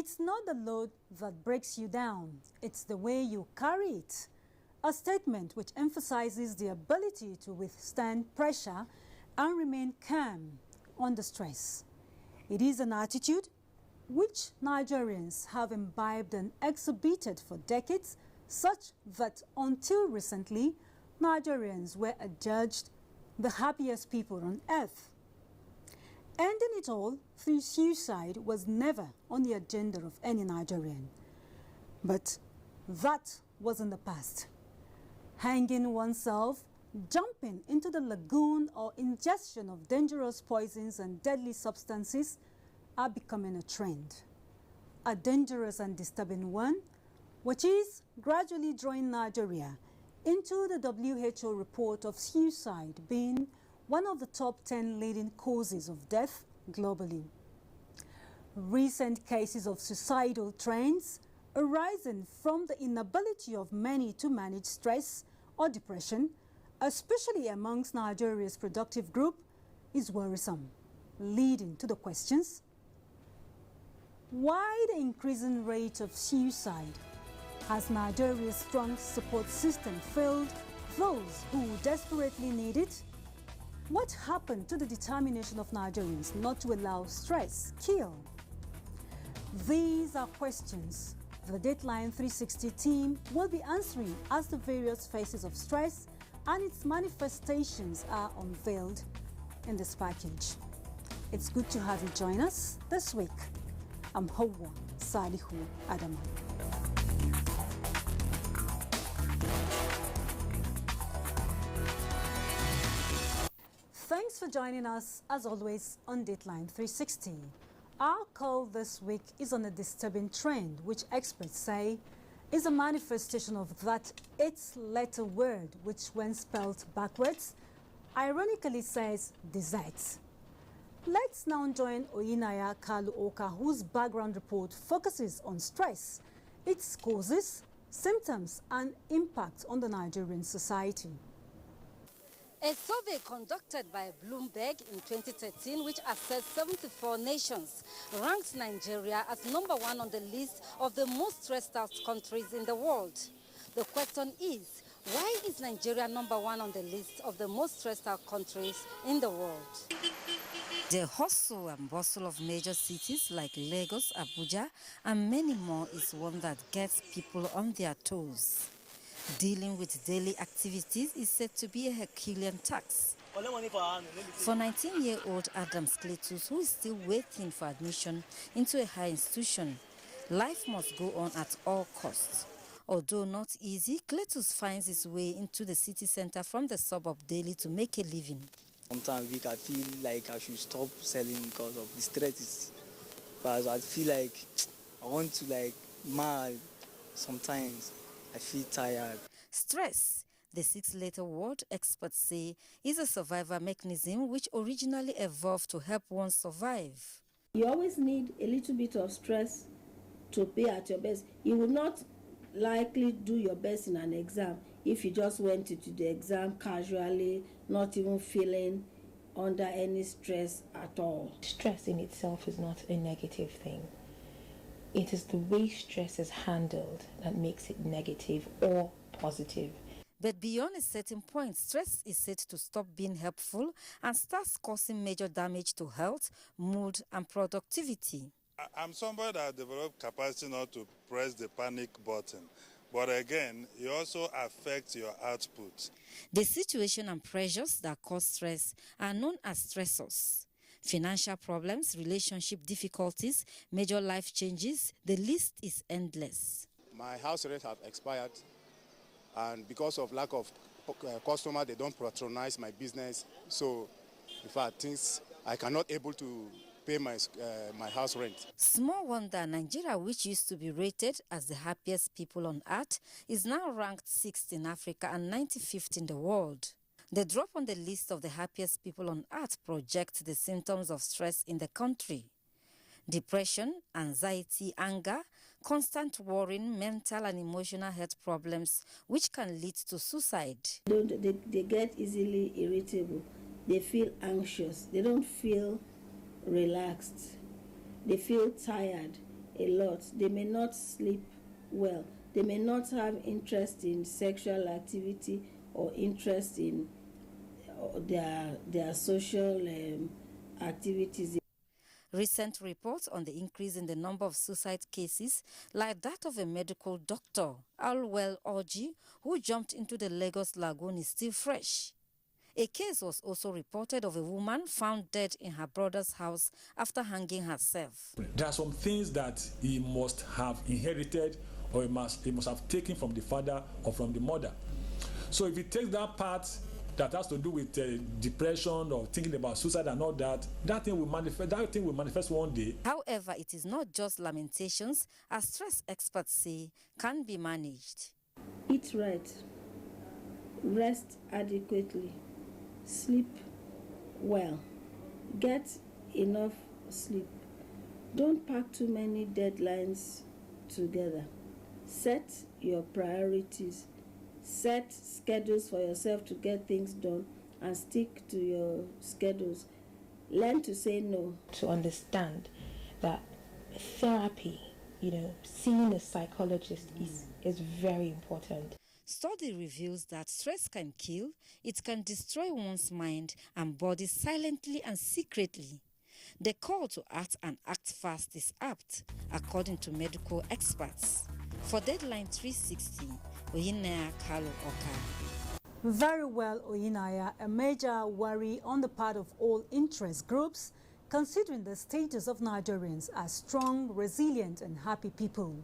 It's not the load that breaks you down, it's the way you carry it. A statement which emphasizes the ability to withstand pressure and remain calm under stress. It is an attitude which Nigerians have imbibed and exhibited for decades, such that until recently, Nigerians were adjudged the happiest people on earth. Ending it all through suicide was never on the agenda of any Nigerian. But that was in the past. Hanging oneself, jumping into the lagoon, or ingestion of dangerous poisons and deadly substances are becoming a trend. A dangerous and disturbing one, which is gradually drawing Nigeria into the WHO report of suicide being one of the top 10 leading causes of death globally. Recent cases of suicidal trends arising from the inability of many to manage stress or depression, especially amongst Nigeria's productive group, is worrisome, leading to the questions: why the increasing rate of suicide? Has Nigeria's strong support system failed those who desperately need it? What happened to the determination of Nigerians not to allow stress kill? These are questions the Date-line 360 team will be answering as the various phases of stress and its manifestations are unveiled in this package. It's good to have you join us this week. I'm Hawa Salihu Adama. Thanks for joining us, as always, on Date-line 360. Our call this week is on a disturbing trend, which experts say is a manifestation of that 8-letter word, which when spelled backwards, ironically says desert. Let's now join Oyinaya Kalu-Oka, whose background report focuses on stress, its causes, symptoms, and impact on the Nigerian society. A survey conducted by Bloomberg in 2013, which assessed 74 nations, ranked Nigeria as number 1 on the list of the most stressed out countries in the world. The question is, why is Nigeria number 1 on the list of the most stressed out countries in the world? The hustle and bustle of major cities like Lagos, Abuja, and many more is one that gets people on their toes. Dealing with daily activities is said to be a Herculean task. For 19-year-old Adams Cletus, who is still waiting for admission into a high institution, life must go on at all costs. Although not easy, Cletus finds his way into the city center from the suburb daily to make a living. Sometimes I feel like I should stop selling because of the stress. But I feel like I want to mad sometimes. I feel tired. Stress, the 6-letter word, experts say, is a survival mechanism which originally evolved to help one survive. You always need a little bit of stress to be at your best. You will not likely do your best in an exam if you just went into the exam casually, not even feeling under any stress at all. Stress in itself is not a negative thing. It is the way stress is handled that makes it negative or positive. But beyond a certain point, stress is said to stop being helpful and starts causing major damage to health, mood, and productivity. I'm somebody that developed capacity not to press the panic button. But again, it also affects your output. The situation and pressures that cause stress are known as stressors. Financial problems, relationship difficulties, major life changes, the list is endless. My house rent has expired, and because of lack of customer, they don't patronize my business. So, in fact, I cannot able to pay my house rent. Small wonder Nigeria, which used to be rated as the happiest people on earth, is now ranked 6th in Africa and 95th in the world. The drop on the list of the happiest people on earth projects the symptoms of stress in the country. Depression, anxiety, anger, constant worrying, mental and emotional health problems, which can lead to suicide. They get easily irritable. They feel anxious. They don't feel relaxed. They feel tired. a lot. They may not sleep well. They may not have interest in sexual activity or interest in their social activities. Recent reports on the increase in the number of suicide cases, like that of a medical doctor, Alwell Orji, who jumped into the Lagos Lagoon, is still fresh. A case was also reported of a woman found dead in her brother's house after hanging herself. There are some things that he must have inherited, or he must have taken from the father or from the mother. So if he takes that part that has to do with depression or thinking about suicide and all that, that thing will manifest one day. However, it is not just lamentations, as stress experts say, can be managed. Eat right, rest adequately, sleep well, get enough sleep. Don't pack too many deadlines together. Set your priorities. Set schedules for yourself to get things done and stick to your schedules. Learn to say no. To understand that therapy, seeing a psychologist is very important. Study reveals that stress can kill, it can destroy one's mind and body silently and secretly. The call to act and act fast is apt, according to medical experts. For Date-line 360, Oyinaya Kalu Oka. Very well, Oyinaya, a major worry on the part of all interest groups, considering the status of Nigerians as strong, resilient and happy people.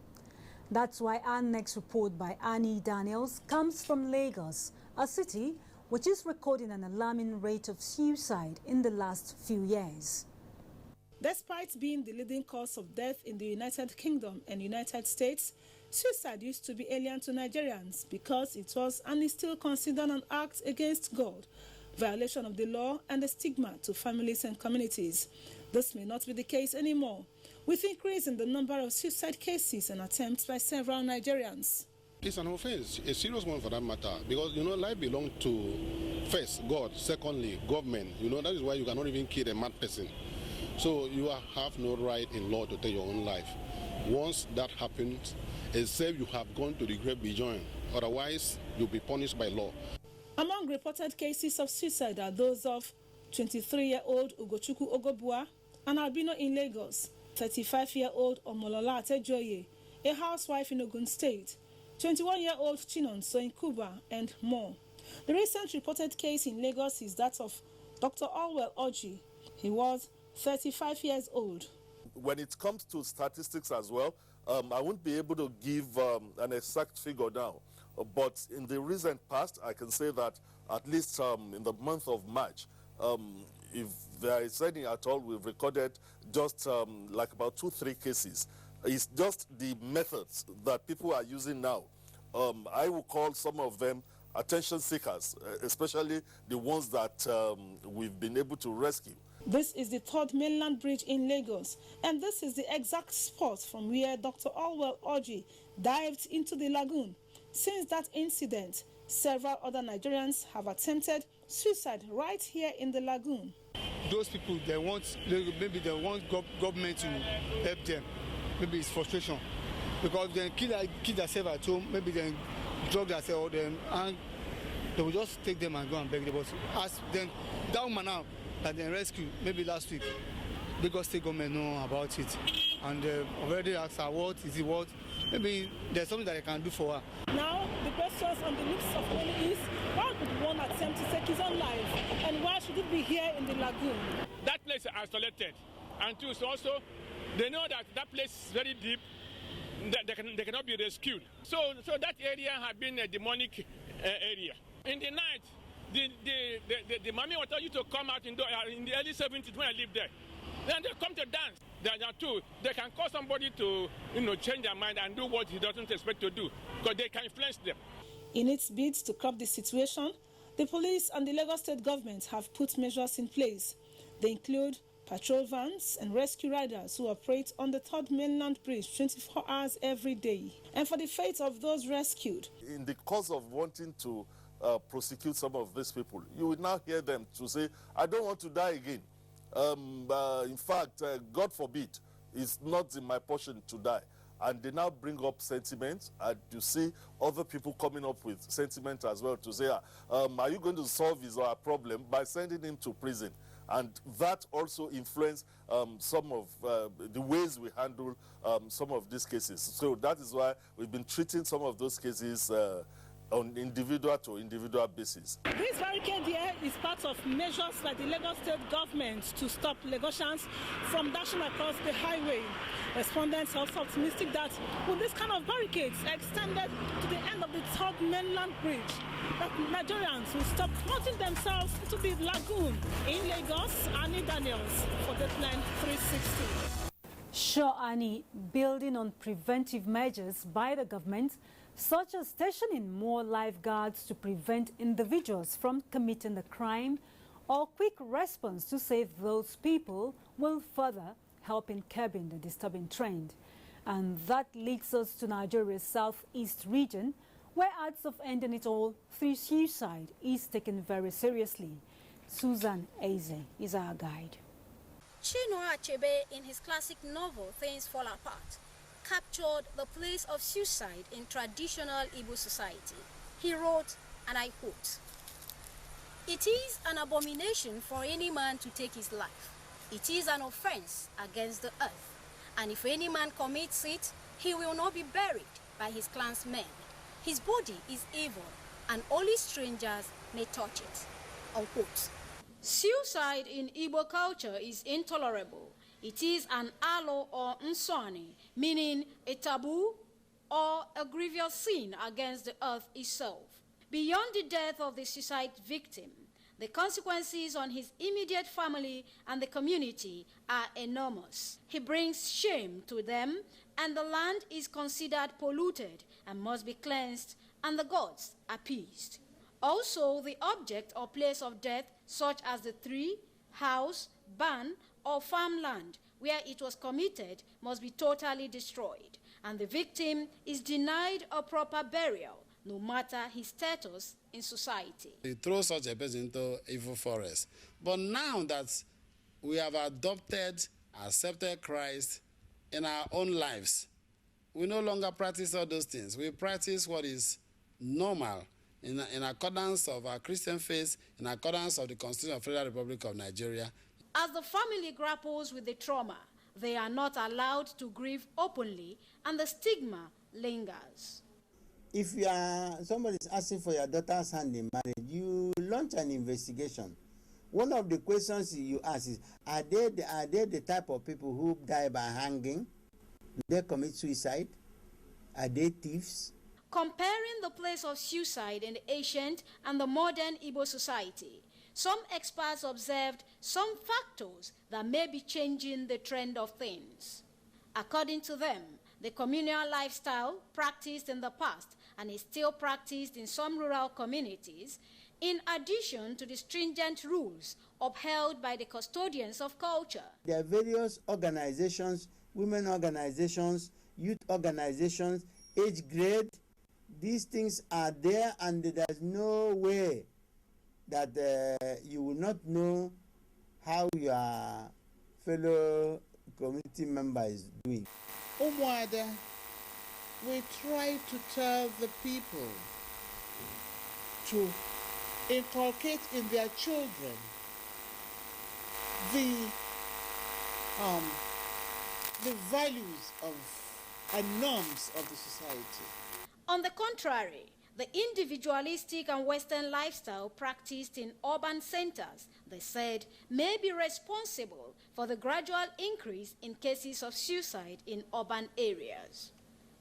That's why our next report by Annie Daniels comes from Lagos, a city which is recording an alarming rate of suicide in the last few years. Despite being the leading cause of death in the United Kingdom and United States, suicide used to be alien to Nigerians because it was and is still considered an act against God, violation of the law and a stigma to families and communities. This may not be the case anymore, with increase in the number of suicide cases and attempts by several Nigerians. It's an offense, a serious one for that matter, because, life belongs to, first, God, secondly, government. That is why you cannot even kill a mad person. So you have no right in law to take your own life. Once that happens, except you have gone to the grave beyond, otherwise you'll be punished by law. Among reported cases of suicide are those of 23-year-old Ugochukwu Ogobua, an albino in Lagos, 35-year-old Omolola Atejoye, a housewife in Ogun State, 21-year-old Chinonso in Cuba, and more. The recent reported case in Lagos is that of Dr. Alwell Orji. He was 35 years old. When it comes to statistics as well, I won't be able to give an exact figure now. But in the recent past, I can say that at least in the month of March, if there is any at all, we've recorded just like about 2-3 cases. It's just the methods that people are using now. I will call some of them attention seekers, especially the ones that we've been able to rescue. This is the 3rd mainland bridge in Lagos, and this is the exact spot from where Dr. Alwell Orji dived into the lagoon. Since that incident, several other Nigerians have attempted suicide right here in the lagoon. Those people, maybe they want government to help them. Maybe it's frustration. Because they kill themselves at home, maybe they drug themselves, and they will just take them and go and beg them. But ask them, that woman now, that they rescued maybe last week, because state government know about it, and already asked her what is it, what maybe there's something that they can do for her. Now the questions on the lips of many is, why would one attempt to take his own life, and why should it be here in the lagoon? That place is isolated, and two, so also they know that place is very deep, they cannot be rescued. So that area has been a demonic area. In the night, the mommy water used to come out in the early 70s when I lived there. Then they come to dance. They can cause somebody to change their mind and do what he doesn't expect to do, because they can influence them. In its bids to curb the situation, the police and the Lagos state government have put measures in place. They include patrol vans and rescue riders who operate on the 3rd mainland bridge 24 hours every day. And for the fate of those rescued, in the course of wanting to prosecute some of these people, you will now hear them to say, I don't want to die again. In fact, God forbid, it's not in my portion to die. And they now bring up sentiment, and you see other people coming up with sentiment as well to say, are you going to solve his problem by sending him to prison? And that also influenced some of the ways we handle some of these cases. So that is why we've been treating some of those cases on individual to individual basis. This barricade here is part of measures by the Lagos state government to stop Lagosians from dashing across the highway. Respondents are also optimistic that with this kind of barricades extended to the end of the third mainland bridge, that Nigerians will stop floating themselves into the lagoon. In Lagos, Annie Daniels for Date-line 360. Sure, Annie, building on preventive measures by the government, such as stationing more lifeguards to prevent individuals from committing the crime, or quick response to save those people, will further help in curbing the disturbing trend. And that leads us to Nigeria's southeast region, where acts of ending it all through suicide is taken very seriously. Susan Eze is our guide. Chinua Achebe, in his classic novel Things Fall Apart, captured the place of suicide in traditional Igbo society. He wrote, and I quote, "It is an abomination for any man to take his life. It is an offense against the earth. And if any man commits it, he will not be buried by his clansmen. His body is evil, and only strangers may touch it." Unquote. Suicide in Igbo culture is intolerable. It is an alo or nsoni, meaning a taboo or a grievous sin against the earth itself. Beyond the death of the suicide victim, the consequences on his immediate family and the community are enormous. He brings shame to them, and the land is considered polluted and must be cleansed, and the gods appeased. Also, the object or place of death, such as the tree, house, barn, or farmland where it was committed, must be totally destroyed, and the victim is denied a proper burial, no matter his status in society. We throw such a person into evil forest. But now that we have accepted Christ in our own lives, we no longer practice all those things. We practice what is normal in accordance of our Christian faith, in accordance of the Constitution of the Federal Republic of Nigeria. As the family grapples with the trauma, they are not allowed to grieve openly, and the stigma lingers. If somebody is asking for your daughter's hand in marriage, you launch an investigation. One of the questions you ask is, are they the type of people who die by hanging? Do they commit suicide? Are they thieves? Comparing the place of suicide in the ancient and the modern Igbo society, some experts observed some factors that may be changing the trend of things. According to them, the communal lifestyle practiced in the past and is still practiced in some rural communities, in addition to the stringent rules upheld by the custodians of culture. There are various organizations, women organizations, youth organizations, age grade. These things are there, and there's no way that you will not know how your fellow community member is doing. Umuada, we try to tell the people to inculcate in their children the values and norms of the society. On the contrary, the individualistic and Western lifestyle practiced in urban centers, they said, may be responsible for the gradual increase in cases of suicide in urban areas.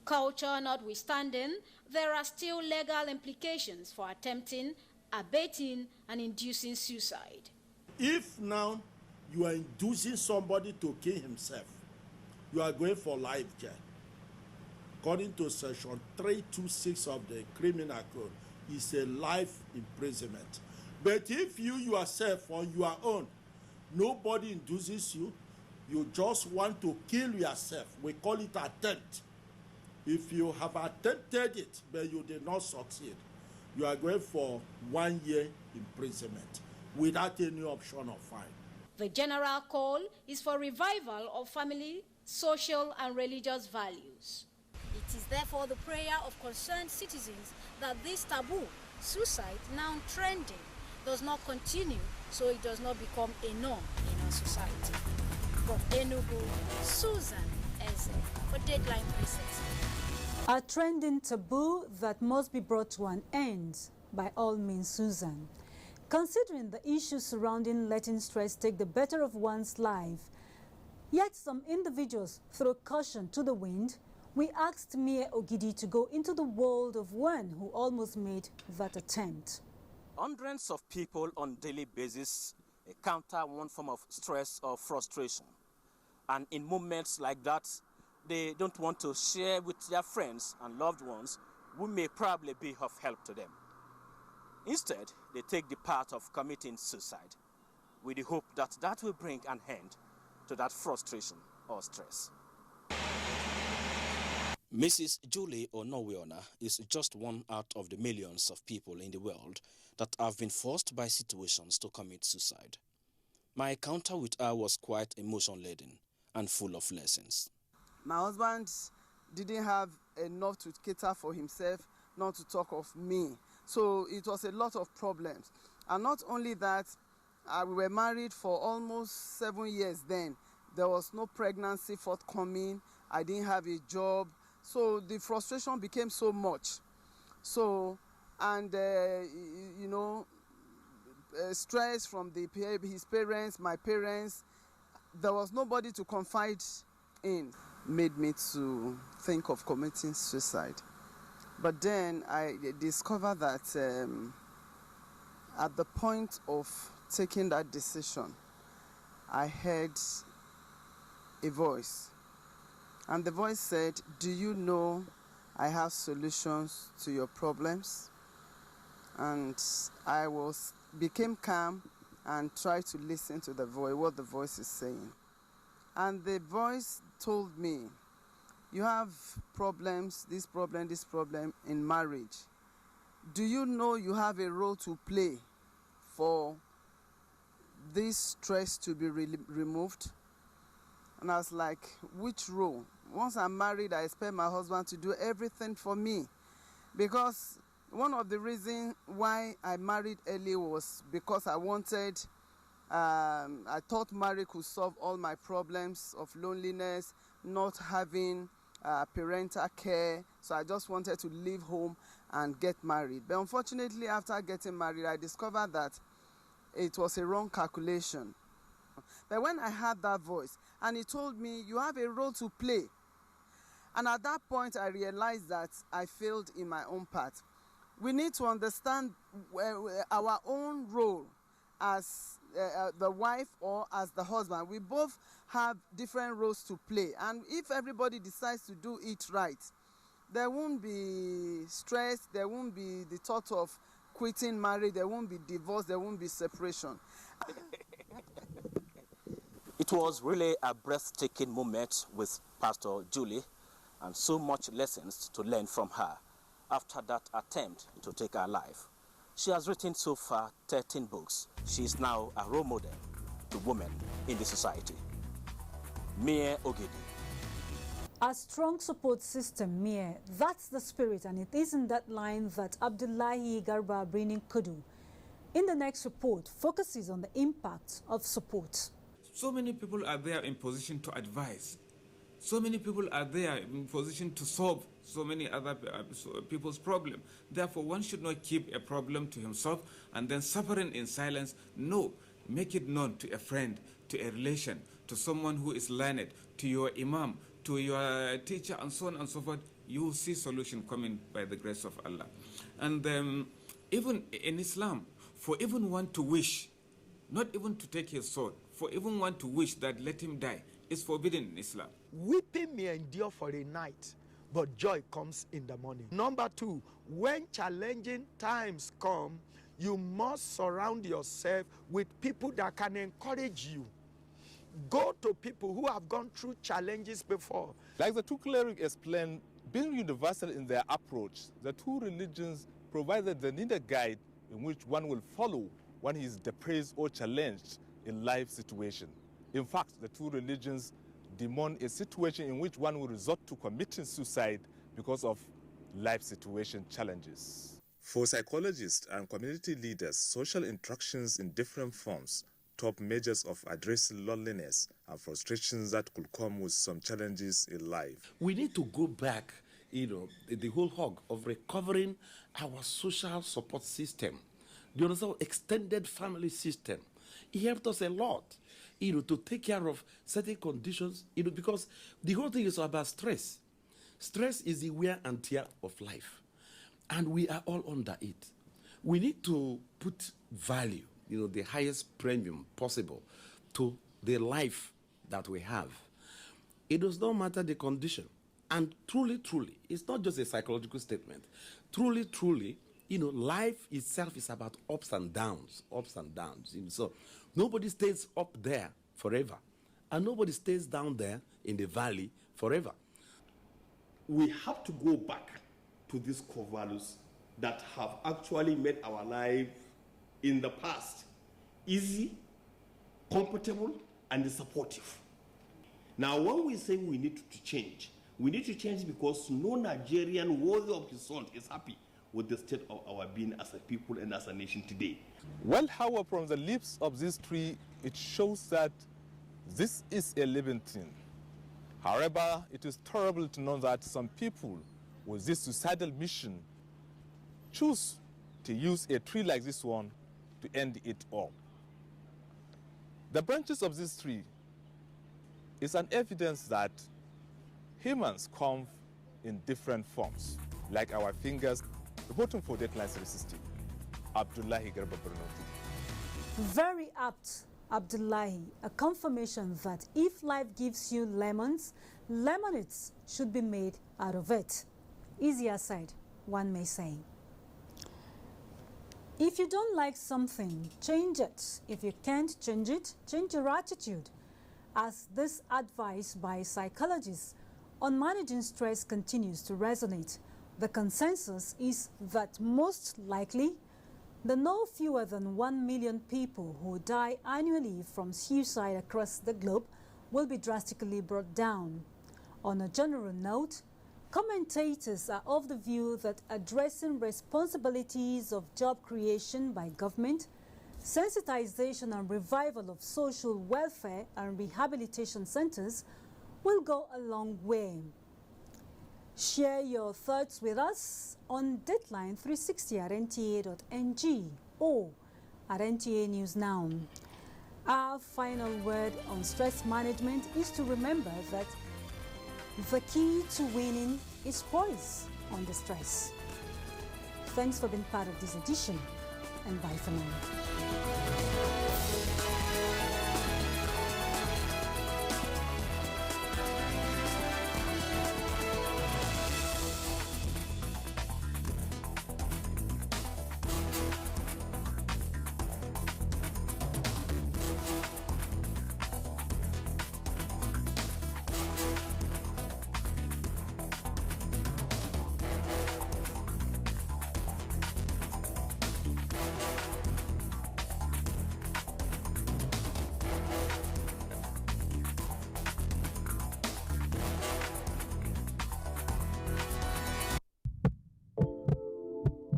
Culture notwithstanding, there are still legal implications for attempting, abetting, and inducing suicide. If now you are inducing somebody to kill himself, you are going for life jail. According to section 326 of the criminal code, it's a life imprisonment. But if you yourself on your own, nobody induces you, you just want to kill yourself, we call it attempt. If you have attempted it, but you did not succeed, you are going for 1 year imprisonment without any option of fine. The general call is for revival of family, social and religious values. It is therefore the prayer of concerned citizens that this taboo, suicide now trending, does not continue so it does not become a norm in our society. From Enugu, Susan Eze for Date-line 360. A trending taboo that must be brought to an end, by all means, Susan. Considering the issues surrounding letting stress take the better of one's life, yet some individuals throw caution to the wind, we asked Mie Ogidi to go into the world of one who almost made that attempt. Hundreds of people on a daily basis encounter one form of stress or frustration. And in moments like that, they don't want to share with their friends and loved ones who may probably be of help to them. Instead, they take the path of committing suicide with the hope that that will bring an end to that frustration or stress. Mrs. Julie Onowiona is just one out of the millions of people in the world that have been forced by situations to commit suicide. My encounter with her was quite emotion-laden and full of lessons. My husband didn't have enough to cater for himself, not to talk of me. So it was a lot of problems. And not only that, we were married for almost 7 years then. There was no pregnancy forthcoming. I didn't have a job. So the frustration became so much. So, and stress from his parents, my parents, there was nobody to confide in. Made me to think of committing suicide. But then I discovered that at the point of taking that decision, I heard a voice. And the voice said, "Do you know I have solutions to your problems?" And I became calm and tried to listen to the voice, what the voice is saying. And the voice told me, "You have problems, this problem in marriage. Do you know you have a role to play for this stress to be removed?" And I was like, which role? Once I'm married, I expect my husband to do everything for me. Because one of the reasons why I married early was because I wanted, I thought marriage could solve all my problems of loneliness, not having parental care. So I just wanted to leave home and get married. But unfortunately, after getting married, I discovered that it was a wrong calculation. But when I heard that voice, and he told me, "You have a role to play." And at that point, I realized that I failed in my own part. We need to understand our own role as the wife or as the husband. We both have different roles to play. And if everybody decides to do it right, there won't be stress, there won't be the thought of quitting marriage, there won't be divorce, there won't be separation. It was really a breathtaking moment with Pastor Julie, and so much lessons to learn from her after that attempt to take her life. She has written so far 13 books. She is now a role model to women in the society. Mie Ogidi. A strong support system, Mie, that's the spirit, and it isn't that line that Abdullahi Garba Brinin Kudu in the next report focuses on the impact of support. So many people are there in position to advise. So many people are there in position to solve so many other people's problems. Therefore, one should not keep a problem to himself and then suffering in silence. No, make it known to a friend, to a relation, to someone who is learned, to your imam, to your teacher, and so on and so forth. You will see solution coming by the grace of Allah. And even in Islam, for even one to wish, not even to take his sword, for even one to wish that let him die, is forbidden in Islam. Weeping may endure for a night, but joy comes in the morning. Number 2, when challenging times come, you must surround yourself with people that can encourage you. Go to people who have gone through challenges before. Like the two clerics explained, being universal in their approach, the two religions provided the needed guide in which one will follow when he is depressed or challenged in life situation. In fact, the two religions demand a situation in which one will resort to committing suicide because of life situation challenges. For psychologists and community leaders, social interactions in different forms top measures of addressing loneliness and frustrations that could come with some challenges in life. We need to go back, the whole hog of recovering our social support system. Do you understand? Extended family system. It helped us a lot, to take care of certain conditions, because the whole thing is about stress. Stress is the wear and tear of life, and we are all under it. We need to put value, the highest premium possible to the life that we have. It does not matter the condition. And truly, it's not just a psychological statement. Truly, life itself is about ups and downs. So nobody stays up there forever, and nobody stays down there in the valley forever. We have to go back to these core values that have actually made our life in the past easy, comfortable, and supportive. Now, when we say we need to change because no Nigerian worthy of his salt is happy with the state of our being as a people and as a nation today. Well, however, from the lips of this tree, it shows that this is a living thing. However, it is terrible to know that some people with this suicidal mission choose to use a tree like this one to end it all. The branches of this tree is an evidence that humans come in different forms, like our fingers. Reporting for Date-line 360, Abdullahi Garba Bernoti. Very apt, Abdullahi, a confirmation that if life gives you lemons, lemonades should be made out of it. Easier said, one may say. If you don't like something, change it. If you can't change it, change your attitude. As this advice by psychologists on managing stress continues to resonate, the consensus is that most likely, the no fewer than 1 million people who die annually from suicide across the globe will be drastically brought down. On a general note, commentators are of the view that addressing responsibilities of job creation by government, sensitization and revival of social welfare and rehabilitation centers will go a long way. Share your thoughts with us on Date-line 360 at nta.ng or at NTA News Now. Our final word on stress management is to remember that the key to winning is poise under stress. Thanks for being part of this edition, and bye for now.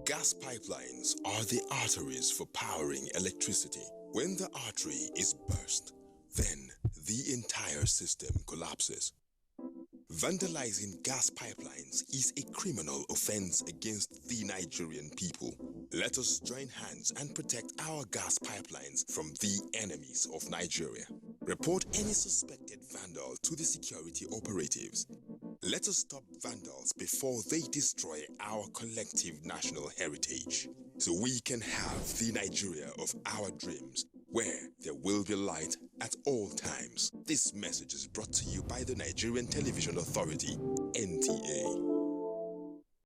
Gas pipelines are the arteries for powering electricity. When the artery is burst, then the entire system collapses. Vandalizing gas pipelines is a criminal offense against the Nigerian people. Let us join hands and protect our gas pipelines from the enemies of Nigeria. Report any suspected vandal to the security operatives. Let us stop vandals before they destroy our collective national heritage, so we can have the Nigeria of our dreams, where there will be light at all times. This message is brought to you by the Nigerian Television Authority, NTA.